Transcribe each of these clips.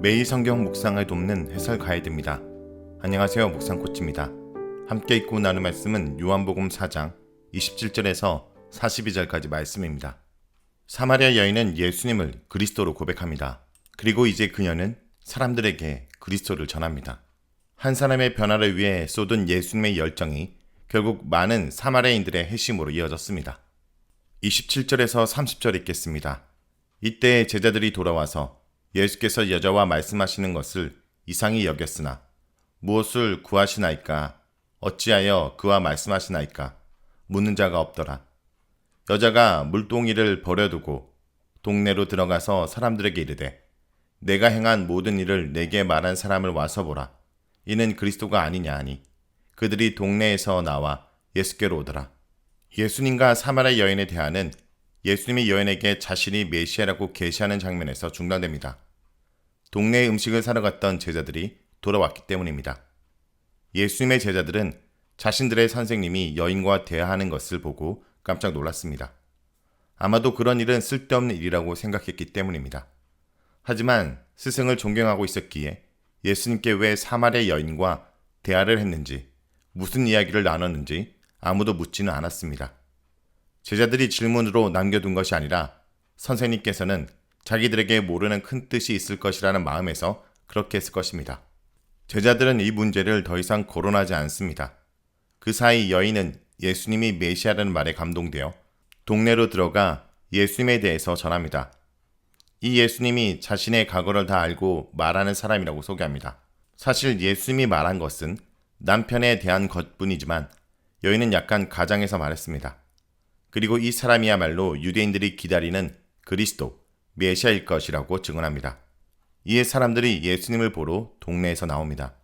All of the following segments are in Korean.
매일 성경 묵상을 돕는 해설 가이드입니다. 안녕하세요. 묵상코치입니다. 함께 읽고 나눌 말씀은 요한복음 4장 27절에서 42절까지 말씀입니다. 사마리아 여인은 예수님을 그리스도로 고백합니다. 그리고 이제 그녀는 사람들에게 그리스도를 전합니다. 한 사람의 변화를 위해 쏟은 예수님의 열정이 결국 많은 사마리아인들의 회심으로 이어졌습니다. 27절에서 30절 읽겠습니다. 이때 제자들이 돌아와서 예수께서 여자와 말씀하시는 것을 이상히 여겼으나 무엇을 구하시나이까? 어찌하여 그와 말씀하시나이까? 묻는 자가 없더라. 여자가 물동이를 버려두고 동네로 들어가서 사람들에게 이르되 내가 행한 모든 일을 내게 말한 사람을 와서 보라. 이는 그리스도가 아니냐 하니 그들이 동네에서 나와 예수께로 오더라. 예수님과 사마리아 여인의 대화는 예수님이 여인에게 자신이 메시아라고 계시하는 장면에서 중단됩니다. 동네에 음식을 사러 갔던 제자들이 돌아왔기 때문입니다. 예수님의 제자들은 자신들의 선생님이 여인과 대화하는 것을 보고 깜짝 놀랐습니다. 아마도 그런 일은 쓸데없는 일이라고 생각했기 때문입니다. 하지만 스승을 존경하고 있었기에 예수님께 왜 사마리아 여인과 대화를 했는지, 무슨 이야기를 나눴는지 아무도 묻지는 않았습니다. 제자들이 질문으로 남겨둔 것이 아니라 선생님께서는 자기들에게 모르는 큰 뜻이 있을 것이라는 마음에서 그렇게 했을 것입니다. 제자들은 이 문제를 더 이상 거론하지 않습니다. 그 사이 여인은 예수님이 메시아라는 말에 감동되어 동네로 들어가 예수님에 대해서 전합니다. 이 예수님이 자신의 과거를 다 알고 말하는 사람이라고 소개합니다. 사실 예수님이 말한 것은 남편에 대한 것뿐이지만 여인은 약간 가장해서 말했습니다. 그리고 이 사람이야말로 유대인들이 기다리는 그리스도, 메시아일 것이라고 증언합니다. 이에 사람들이 예수님을 보러 동네에서 나옵니다.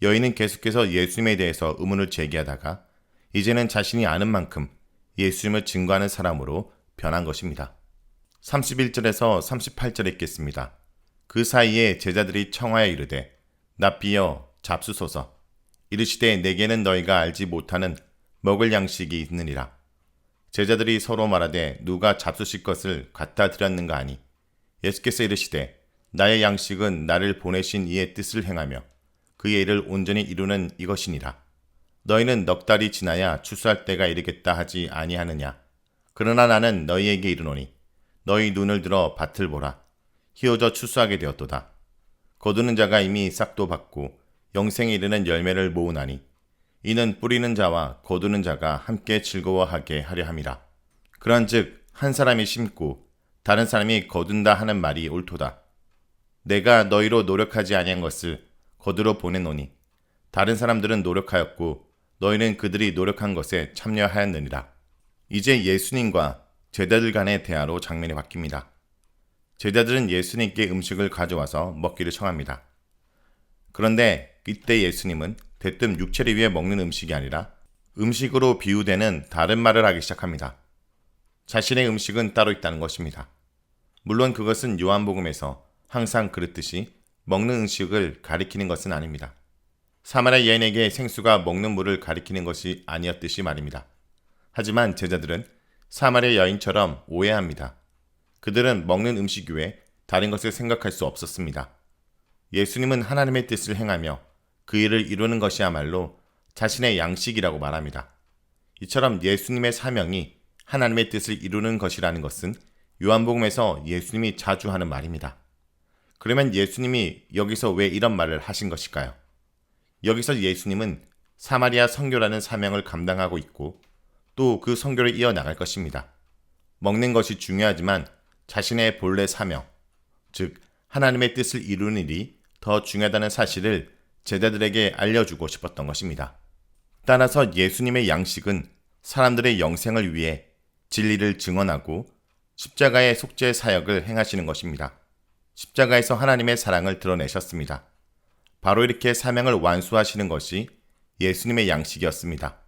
여인은 계속해서 예수님에 대해서 의문을 제기하다가 이제는 자신이 아는 만큼 예수님을 증거하는 사람으로 변한 것입니다. 31절에서 38절 읽겠습니다. 그 사이에 제자들이 청하여 이르되 납비여 잡수소서. 이르시되 내게는 너희가 알지 못하는 먹을 양식이 있느니라. 제자들이 서로 말하되 누가 잡수실 것을 갖다 드렸는가 하니 예수께서 이르시되 나의 양식은 나를 보내신 이의 뜻을 행하며 그의 일을 온전히 이루는 이것이니라. 너희는 넉 달이 지나야 추수할 때가 이르겠다 하지 아니하느냐. 그러나 나는 너희에게 이르노니 너희 눈을 들어 밭을 보라. 희어져 추수하게 되었도다. 거두는 자가 이미 싹도 받고 영생에 이르는 열매를 모으나니 이는 뿌리는 자와 거두는 자가 함께 즐거워하게 하려 함이라. 그런즉 한 사람이 심고 다른 사람이 거둔다 하는 말이 옳도다. 내가 너희로 노력하지 아니한 것을 거두러 보내노니 다른 사람들은 노력하였고 너희는 그들이 노력한 것에 참여하였느니라. 이제 예수님과 제자들 간의 대화로 장면이 바뀝니다. 제자들은 예수님께 음식을 가져와서 먹기를 청합니다. 그런데 이때 예수님은 대뜸 육체를 위해 먹는 음식이 아니라 음식으로 비유되는 다른 말을 하기 시작합니다. 자신의 음식은 따로 있다는 것입니다. 물론 그것은 요한복음에서 항상 그렇듯이 먹는 음식을 가리키는 것은 아닙니다. 사마리아 여인에게 생수가 먹는 물을 가리키는 것이 아니었듯이 말입니다. 하지만 제자들은 사마리아 여인처럼 오해합니다. 그들은 먹는 음식 외에 다른 것을 생각할 수 없었습니다. 예수님은 하나님의 뜻을 행하며 그 일을 이루는 것이야말로 자신의 양식이라고 말합니다. 이처럼 예수님의 사명이 하나님의 뜻을 이루는 것이라는 것은 요한복음에서 예수님이 자주 하는 말입니다. 그러면 예수님이 여기서 왜 이런 말을 하신 것일까요? 여기서 예수님은 사마리아 선교라는 사명을 감당하고 있고 또 그 선교를 이어나갈 것입니다. 먹는 것이 중요하지만 자신의 본래 사명, 즉 하나님의 뜻을 이루는 일이 더 중요하다는 사실을 제자들에게 알려주고 싶었던 것입니다. 따라서 예수님의 양식은 사람들의 영생을 위해 진리를 증언하고 십자가의 속죄 사역을 행하시는 것입니다. 십자가에서 하나님의 사랑을 드러내셨습니다. 바로 이렇게 사명을 완수하시는 것이 예수님의 양식이었습니다.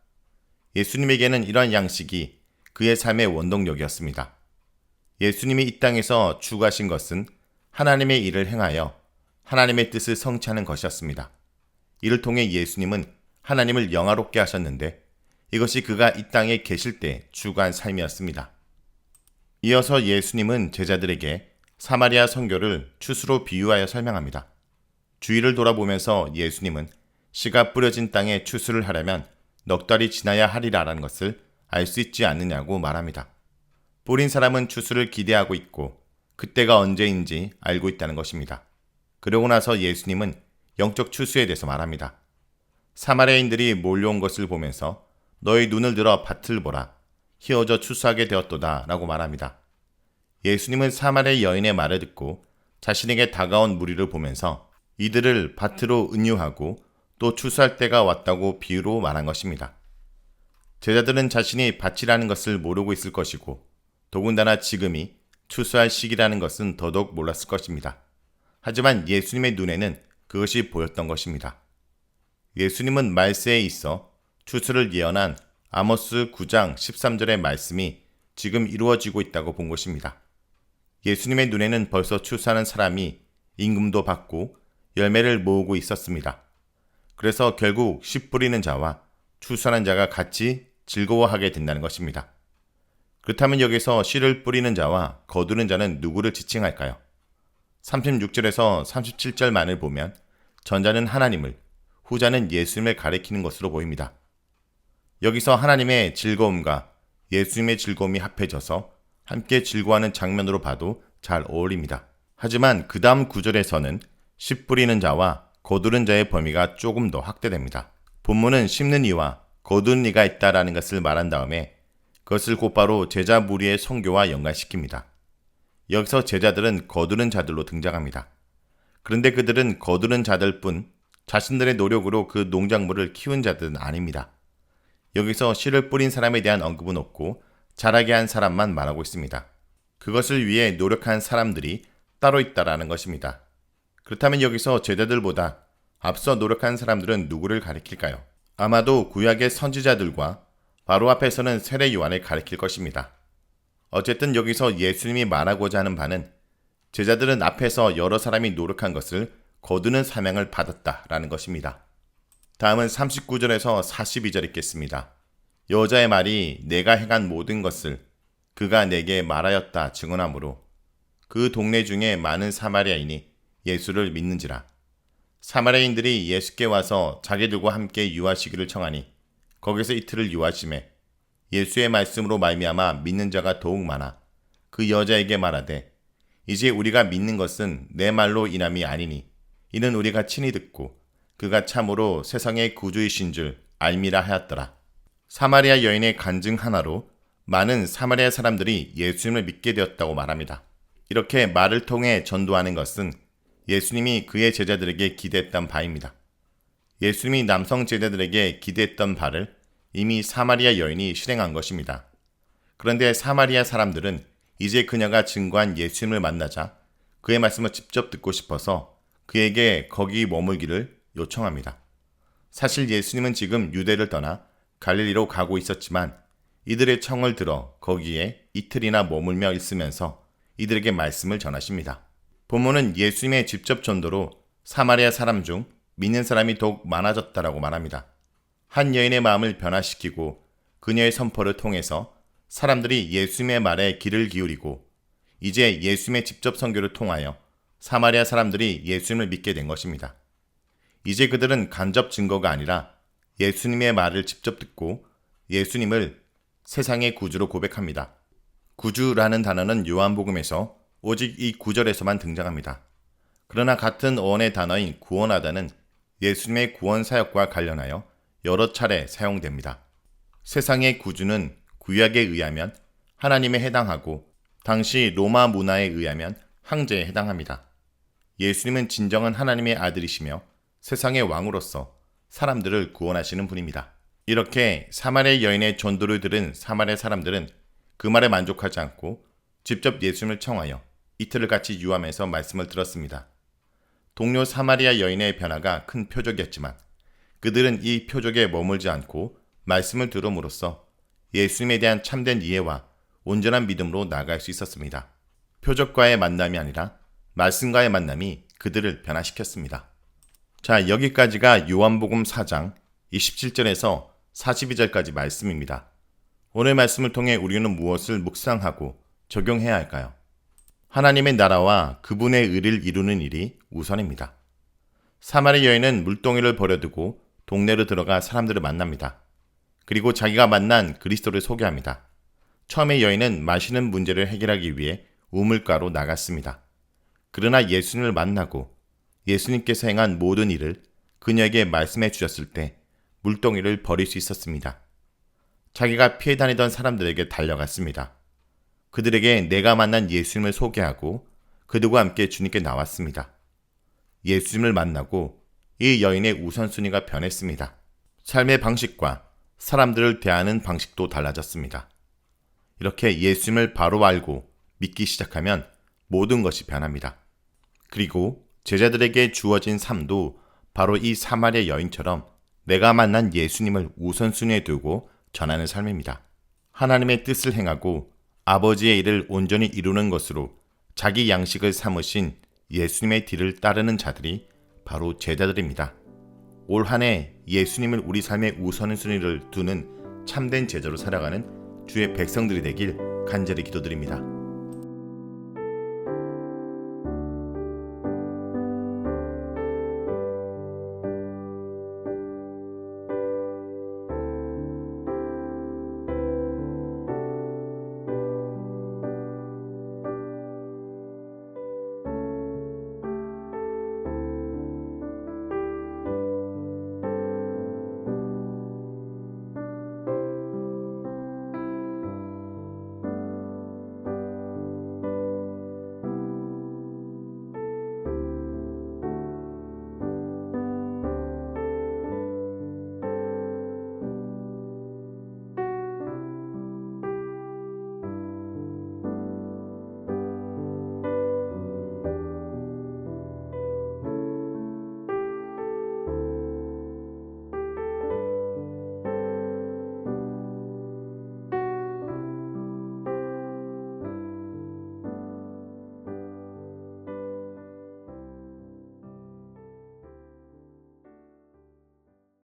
예수님에게는 이런 양식이 그의 삶의 원동력이었습니다. 예수님이 이 땅에서 죽으신 것은 하나님의 일을 행하여 하나님의 뜻을 성취하는 것이었습니다. 이를 통해 예수님은 하나님을 영화롭게 하셨는데 이것이 그가 이 땅에 계실 때 주관 삶이었습니다. 이어서 예수님은 제자들에게 사마리아 선교를 추수로 비유하여 설명합니다. 주위를 돌아보면서 예수님은 씨가 뿌려진 땅에 추수를 하려면 넉 달이 지나야 하리라라는 것을 알 수 있지 않느냐고 말합니다. 뿌린 사람은 추수를 기대하고 있고 그때가 언제인지 알고 있다는 것입니다. 그러고 나서 예수님은 영적 추수에 대해서 말합니다. 사마리아인들이 몰려온 것을 보면서 너희 눈을 들어 밭을 보라. 희어져 추수하게 되었도다 라고 말합니다. 예수님은 사마리아 여인의 말을 듣고 자신에게 다가온 무리를 보면서 이들을 밭으로 은유하고 또 추수할 때가 왔다고 비유로 말한 것입니다. 제자들은 자신이 밭이라는 것을 모르고 있을 것이고 더군다나 지금이 추수할 시기라는 것은 더더욱 몰랐을 것입니다. 하지만 예수님의 눈에는 그것이 보였던 것입니다. 예수님은 말세에 있어 추수를 예언한 아모스 9장 13절의 말씀이 지금 이루어지고 있다고 본 것입니다. 예수님의 눈에는 벌써 추수하는 사람이 임금도 받고 열매를 모으고 있었습니다. 그래서 결국 씨 뿌리는 자와 추수하는 자가 같이 즐거워하게 된다는 것입니다. 그렇다면 여기서 씨를 뿌리는 자와 거두는 자는 누구를 지칭할까요? 36절에서 37절만을 보면 전자는 하나님을, 후자는 예수님을 가리키는 것으로 보입니다. 여기서 하나님의 즐거움과 예수님의 즐거움이 합해져서 함께 즐거워하는 장면으로 봐도 잘 어울립니다. 하지만 그 다음 구절에서는 씨 뿌리는 자와 거두는 자의 범위가 조금 더 확대됩니다. 본문은 심는 이와 거두는 이가 있다라는 것을 말한 다음에 그것을 곧바로 제자 무리의 선교와 연관시킵니다. 여기서 제자들은 거두는 자들로 등장합니다. 그런데 그들은 거두는 자들 뿐 자신들의 노력으로 그 농작물을 키운 자들은 아닙니다. 여기서 씨를 뿌린 사람에 대한 언급은 없고 자라게 한 사람만 말하고 있습니다. 그것을 위해 노력한 사람들이 따로 있다라는 것입니다. 그렇다면 여기서 제자들보다 앞서 노력한 사람들은 누구를 가리킬까요? 아마도 구약의 선지자들과 바로 앞에서는 세례 요한을 가리킬 것입니다. 어쨌든 여기서 예수님이 말하고자 하는 바는 제자들은 앞에서 여러 사람이 노력한 것을 거두는 사명을 받았다라는 것입니다. 다음은 39절에서 42절 읽겠습니다. 여자의 말이 내가 행한 모든 것을 그가 내게 말하였다 증언하므로 그 동네 중에 많은 사마리아인이 예수를 믿는지라. 사마리아인들이 예수께 와서 자기들과 함께 유하시기를 청하니 거기서 이틀을 유하심에 예수의 말씀으로 말미암아 믿는 자가 더욱 많아 그 여자에게 말하되 이제 우리가 믿는 것은 내 말로 인함이 아니니 이는 우리가 친히 듣고 그가 참으로 세상의 구주이신 줄 알미라 하였더라. 사마리아 여인의 간증 하나로 많은 사마리아 사람들이 예수님을 믿게 되었다고 말합니다. 이렇게 말을 통해 전도하는 것은 예수님이 그의 제자들에게 기대했던 바입니다. 예수님이 남성 제자들에게 기대했던 바를 이미 사마리아 여인이 실행한 것입니다. 그런데 사마리아 사람들은 이제 그녀가 증거한 예수님을 만나자 그의 말씀을 직접 듣고 싶어서 그에게 거기 머물기를 요청합니다. 사실 예수님은 지금 유대를 떠나 갈릴리로 가고 있었지만 이들의 청을 들어 거기에 이틀이나 머물며 있으면서 이들에게 말씀을 전하십니다. 본문은 예수님의 직접 전도로 사마리아 사람 중 믿는 사람이 더욱 많아졌다라고 말합니다. 한 여인의 마음을 변화시키고 그녀의 선포를 통해서 사람들이 예수님의 말에 귀를 기울이고 이제 예수님의 직접 선교를 통하여 사마리아 사람들이 예수님을 믿게 된 것입니다. 이제 그들은 간접 증거가 아니라 예수님의 말을 직접 듣고 예수님을 세상의 구주로 고백합니다. 구주라는 단어는 요한복음에서 오직 이 구절에서만 등장합니다. 그러나 같은 어원의 단어인 구원하다는 예수님의 구원 사역과 관련하여 여러 차례 사용됩니다. 세상의 구주는 구약에 의하면 하나님에 해당하고 당시 로마 문화에 의하면 황제에 해당합니다. 예수님은 진정한 하나님의 아들이시며 세상의 왕으로서 사람들을 구원하시는 분입니다. 이렇게 사마리아 여인의 전도를 들은 사마리아 사람들은 그 말에 만족하지 않고 직접 예수님을 청하여 이틀을 같이 유하면서 말씀을 들었습니다. 동료 사마리아 여인의 변화가 큰 표적이었지만 그들은 이 표적에 머물지 않고 말씀을 들음으로써 예수님에 대한 참된 이해와 온전한 믿음으로 나아갈 수 있었습니다. 표적과의 만남이 아니라 말씀과의 만남이 그들을 변화시켰습니다. 자, 여기까지가 요한복음 4장 27절에서 42절까지 말씀입니다. 오늘 말씀을 통해 우리는 무엇을 묵상하고 적용해야 할까요? 하나님의 나라와 그분의 의를 이루는 일이 우선입니다. 사마리 여인은 물동이를 버려두고 동네로 들어가 사람들을 만납니다. 그리고 자기가 만난 그리스도를 소개합니다. 처음에 여인은 마시는 문제를 해결하기 위해 우물가로 나갔습니다. 그러나 예수님을 만나고 예수님께서 행한 모든 일을 그녀에게 말씀해 주셨을 때 물동이를 버릴 수 있었습니다. 자기가 피해 다니던 사람들에게 달려갔습니다. 그들에게 내가 만난 예수님을 소개하고 그들과 함께 주님께 나왔습니다. 예수님을 만나고 이 여인의 우선순위가 변했습니다. 삶의 방식과 사람들을 대하는 방식도 달라졌습니다. 이렇게 예수님을 바로 알고 믿기 시작하면 모든 것이 변합니다. 그리고 제자들에게 주어진 삶도 바로 이 사마리아 여인처럼 내가 만난 예수님을 우선순위에 두고 전하는 삶입니다. 하나님의 뜻을 행하고 아버지의 일을 온전히 이루는 것으로 자기 양식을 삼으신 예수님의 뒤를 따르는 자들이 바로 제자들입니다. 올 한 해 예수님을 우리 삶의 우선순위를 두는 참된 제자로 살아가는 주의 백성들이 되길 간절히 기도드립니다.